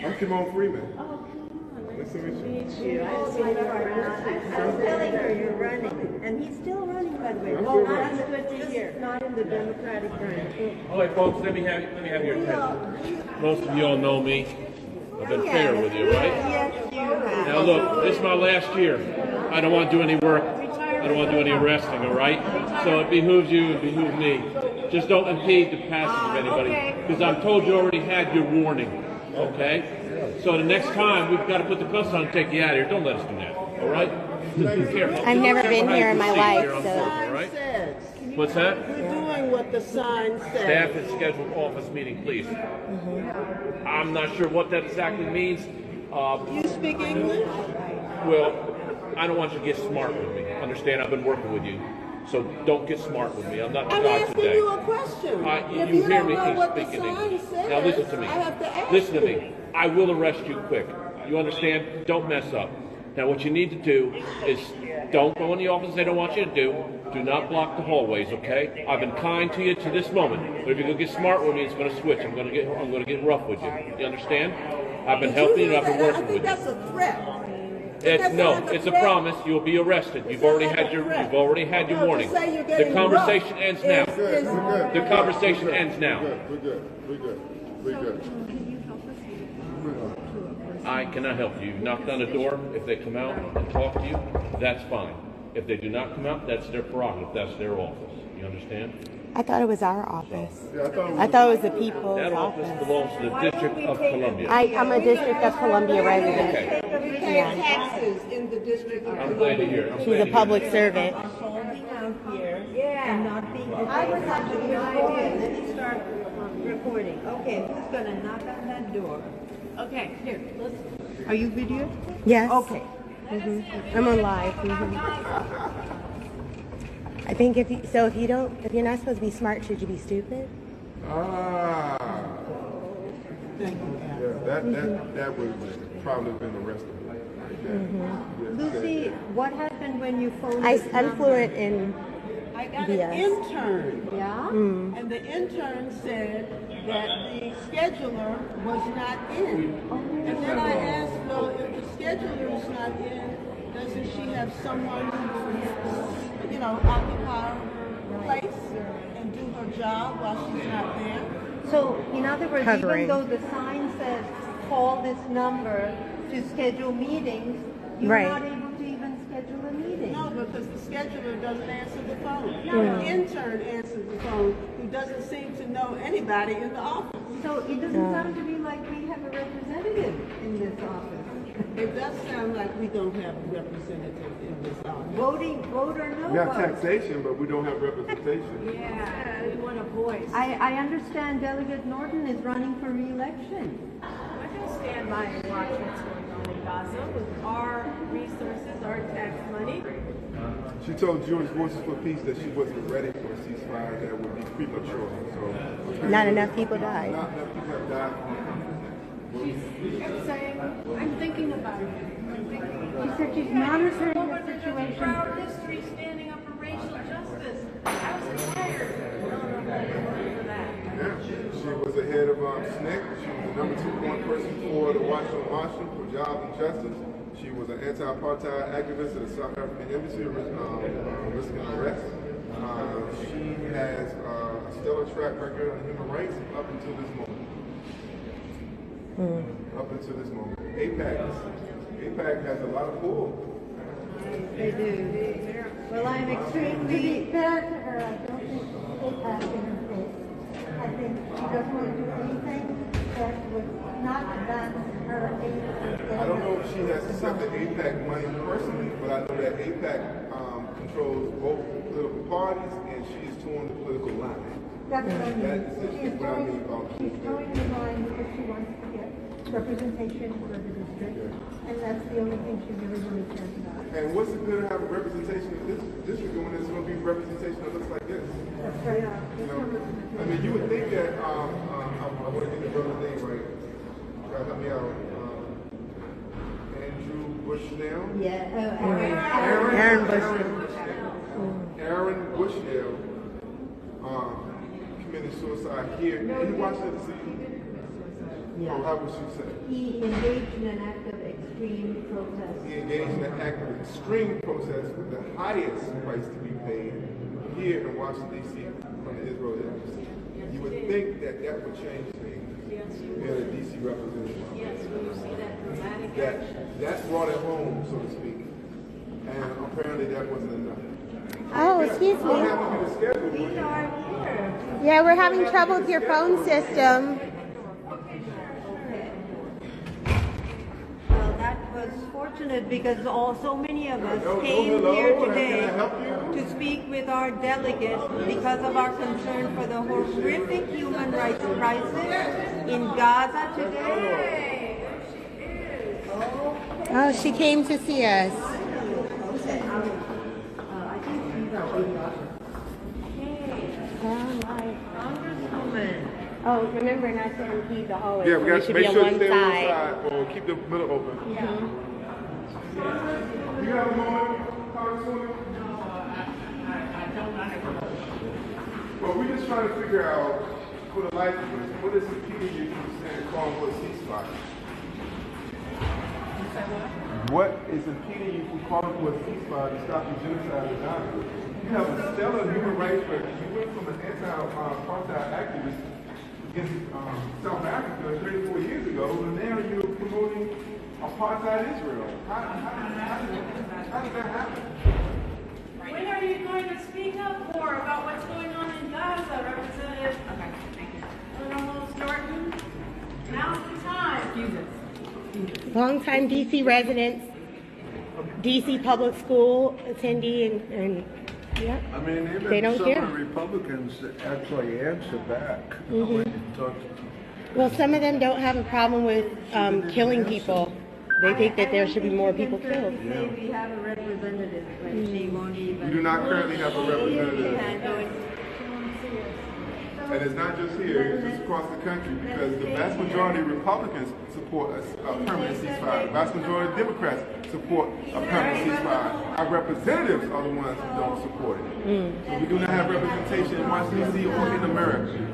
I'm Kimon Freeman. Oh, come on. Nice to meet you. I was telling her you're running, and he's still running, by the way. I'm Oh, still that's running. good to hear. Not in the Democratic branch. All right, folks, let me have your attention. Most of you all know me. I've been fair with you, right? Yes, you have. Now look, this is my last year. I don't want to do any work. I don't want to do any arresting, all right? So it behooves you, it behooves me. Just don't impede the passage of anybody, because I'm told you already had your warning, okay? So the next time, we've got to put the cuffs on and take you out of here. Don't let us do that, all right? Just be careful. I've never been How you here in my proceed life, here on so. Thursday, all right? What's that? We're doing what the sign says. Staff and scheduled office meeting, please. I'm not sure what that exactly means. You speak English? Well, I don't want you to get smart with me. Understand, I've been working with you. So don't get smart with me. I'm not the I'm guy asking today. you a question. If You hear don't me know what the speaking sign English. says, Now listen to me. I have to ask Listen to you. me. I will arrest you quick. You understand? Don't mess up. Now what you need to do is don't go in the office they don't want you to do. Do not block the hallways, okay? I've been kind to you to this moment. But if you go get smart with me, it's going to switch. I'm going to get rough with you. You understand? I've been helping you and I've been working with you. I think that's a threat. It's a promise. You'll be arrested. You've already had your warning. The conversation ends now. The conversation ends now. We're good. I cannot help you. You knocked on the door. If they come out and talk to you, that's fine. If they do not come out, that's their prerogative. That's their office. You understand? I thought it was our office. Yeah, I thought it was the people's That office belongs to the District of Columbia. I'm a District of Columbia resident. Okay. We pay taxes in the District of I'm glad to hear. I'm She's glad a to public hear. servant. holding out here and not being. I was having no idea. Let me start recording. Okay, who's gonna knock on that door? Okay, here, listen. Are you video? Yes. Okay. I'm on live. I think if you're not supposed to be smart, should you be stupid? Thank you. Yeah, that would have probably been arrestable. Lucy, what happened when you phoned? I'm fluent in. I got Yes. an intern, and the intern said that the scheduler was not in. And then I asked, well, if the scheduler is not in, doesn't she have someone who will, occupy her place and do her job while she's not there? So, in other words, Covering. even though the sign says call this number to schedule meetings, you're Right. not able to even schedule a meeting. No, because the scheduler doesn't answer the phone. The intern answers the phone, who doesn't seem to know anybody in the office. So it doesn't sound to me like we have a representative in this office. It does sound like we don't have a representative in this office. Vote or no We have vote. taxation, but we don't have representation. Yeah, we want a voice. I understand Delegate Norton is running for re-election. I'm going to stand by and watch what's going on in Gaza with our resources, our tax money. She told Jewish Voices for Peace that she wasn't ready for a ceasefire that would be premature. So Not enough people died. Not enough people have died. She kept saying, I'm thinking about it. She said she's monitoring the situation. Proud history standing up for racial justice. I was inspired for that. Yeah, she was the head of SNCC. She was the number 2 point person for the Washington Marshal for Jobs and Justice. She was an anti-apartheid activist at the South African Embassy, risking arrest. She has a stellar track record on human rights up until this moment. APAC has a lot of pull. They do. Well, I'm extremely. To be fair to her, I don't think APAC in her face. I think she doesn't want to do anything that would not advance her aim. I don't know if she has accepted APAC money personally, but I know that APAC controls both political parties and she is towing the political line. That's what I mean. That is She's what I mean about she's towing the line because she wants to get representation for the district, and that's the only thing she really cares about. And what's it good to have a representation of this district when there's going to be representation that looks like this? That's right. You know, I mean, you would think that, I want to get the brother's name right. Help me out. Andrew Bushnell? Yeah. Aaron Bushnell. Aaron Bushnell committed suicide here in Washington, D.C. Yeah. How would she say? He engaged in an act of extreme protest. He engaged in an act of extreme protest with the highest price to be paid here in Washington, D.C. from the Israel embassy. You would think that that would change things. Yes, you Yeah, the D.C. representative. Yes, we will see that dramatic That, action. that brought it home, so to speak. And apparently that wasn't enough. Oh, excuse What me. happened to the schedule? We are here. Yeah, we're having trouble with your phone system. Well, that was fortunate because so many of us came hello. here Can I today help you? to speak with our delegate because of our concern for the horrific human rights crisis in Gaza today. Oh, she came to see us. Congresswoman. Oh, remember not to impede the hallway. Yeah, we got to should make be on sure to one stay on side. one side or keep the middle open. You have a moment, Congresswoman? Well, we're just trying to figure out, for the life of us, what is impeding you from saying calling for a ceasefire? What is impeding you from calling for a ceasefire to stop the genocide in Gaza? You have a stellar human rights record. You went from an anti-apartheid activist in South Africa 34 years ago, and now you're promoting apartheid Israel. How did that happen? When are you going to speak up more about what's going on in Gaza, Representative? Okay, thank you. Eleanor Norton, now's the time. Longtime DC residents, DC public school attendee, and yeah. I mean, even They don't some care. of the Republicans actually answer back when you talk to them. Well, some of them don't have a problem with killing people. They think that there should be more people killed. Say we have a representative, but she won't even. We do not currently have a representative. And it's not just here, it's across the country because the vast majority of Republicans support a permanent ceasefire. The vast majority of Democrats support a permanent ceasefire. Our representatives are the ones who don't support it. So we do not have representation in Washington, D.C. or in America.